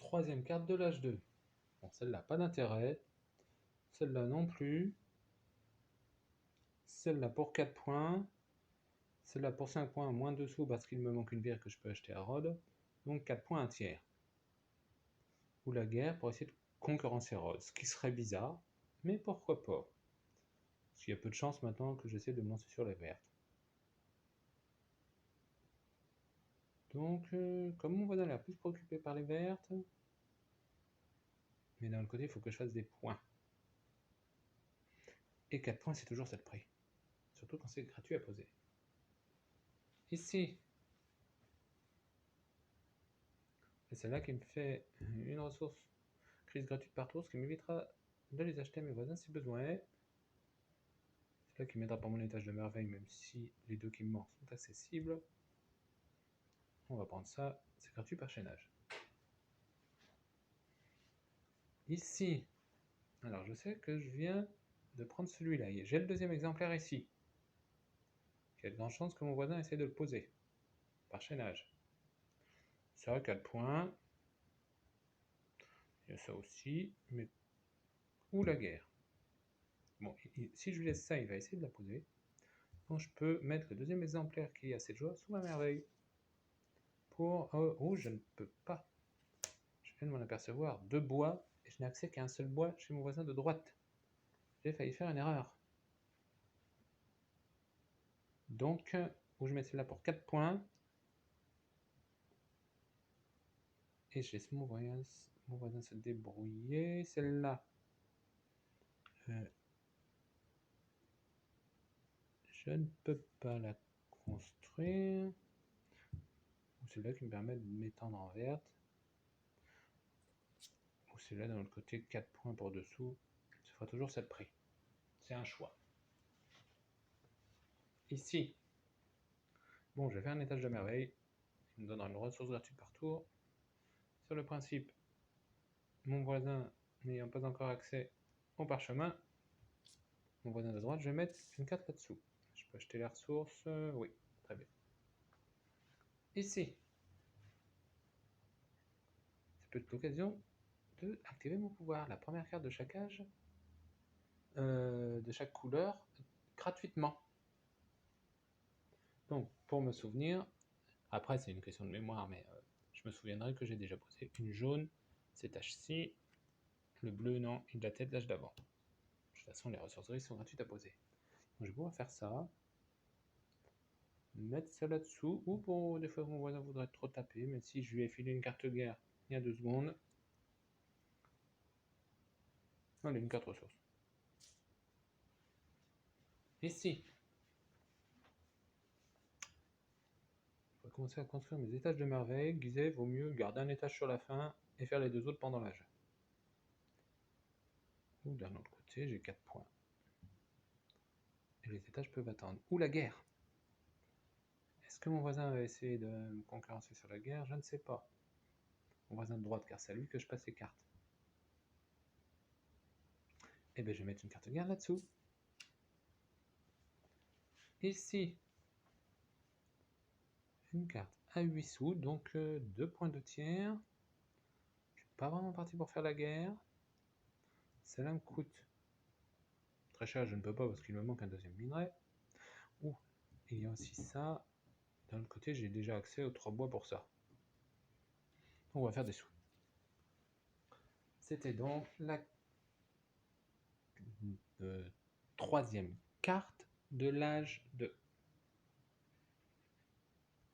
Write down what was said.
troisième carte de l'âge 2. Bon, celle-là, pas d'intérêt. Celle-là non plus. Celle-là pour 4 points. Celle-là pour 5 points, moins dessous parce qu'il me manque une bière que je peux acheter à Rhodes. Donc 4 points, un tiers. Ou la guerre pour essayer de concurrencer Rhodes, ce qui serait bizarre, mais pourquoi pas. Parce qu'il y a peu de chance maintenant que j'essaie de me lancer sur les vertes. Donc, comme mon voisin a l'air plus préoccupé par les vertes, mais d'un autre côté, il faut que je fasse des points. Et 4 points, c'est toujours ça de prix. Surtout quand c'est gratuit à poser. Ici, c'est celle-là qui me fait une ressource crise gratuite par tour, ce qui m'évitera de les acheter à mes voisins si besoin. C'est là qui m'aidera pour mon étage de merveille, même si les deux qui me manquent sont accessibles. On va prendre ça, c'est gratuit par chaînage. Ici, alors je sais que je viens de prendre celui-là. J'ai le deuxième exemplaire ici. Il y a de grandes chances que mon voisin essaie de le poser par chaînage. Ça, 4 points. Il y a ça aussi, mais ou la guerre. Bon, si je lui laisse ça, il va essayer de la poser. Donc je peux mettre le deuxième exemplaire qui est assez de joie sous ma merveille. Pour... oh, je ne peux pas. Je viens de m'en apercevoir. 2 bois, et je n'ai accès qu'à un seul bois chez mon voisin de droite. J'ai failli faire une erreur. Donc, où je mets celle-là pour 4 points. Et je laisse mon voisin se débrouiller. Celle-là, je ne peux pas la construire. Ou celle-là qui me permet de m'étendre en verte. Ou celle-là d'un autre côté, 4 points pour dessous. Ça fera toujours cette prix. C'est un choix. Ici, bon, je vais faire un étage de merveille. Il me donnera une ressource gratuite par tour. Sur le principe, mon voisin n'ayant pas encore accès au parchemin, mon voisin de droite, je vais mettre une carte là-dessous. Je peux acheter la ressource, oui, très bien. Ici, c'est peut-être l'occasion de activer mon pouvoir. La première carte de chaque âge, de chaque couleur, gratuitement. Donc, pour me souvenir, après c'est une question de mémoire, mais je me souviendrai que j'ai déjà posé une jaune, c'est H6, le bleu non, il datait de l'âge d'avant. De toute façon, les ressourceries sont gratuites à poser. Donc, je vais pouvoir faire ça, mettre ça là-dessous, ou pour des fois mon voisin voudrait trop taper, mais si je lui ai filé une carte guerre il y a 2 secondes, allez, une carte ressource. Ici, je vais commencer à construire mes étages de merveille. Guiset, vaut mieux garder un étage sur la fin et faire les 2 autres pendant l'âge. Ou d'un autre côté, j'ai 4 points. Et les étages peuvent attendre. Ou la guerre. Est-ce que mon voisin va essayer de me concurrencer sur la guerre? Je ne sais pas. Mon voisin de droite, car c'est à lui que je passe les cartes. Et bien, je vais mettre une carte guerre là-dessous. Ici, une carte à 8 sous, donc 2 points de tiers. Je suis pas vraiment parti pour faire la guerre. Celle-là me coûte très cher, je ne peux pas parce qu'il me manque un deuxième minerai. Ouh, il y a aussi ça. D'un autre côté, j'ai déjà accès aux 3 bois pour ça. On va faire des sous. C'était donc la troisième carte de l'âge de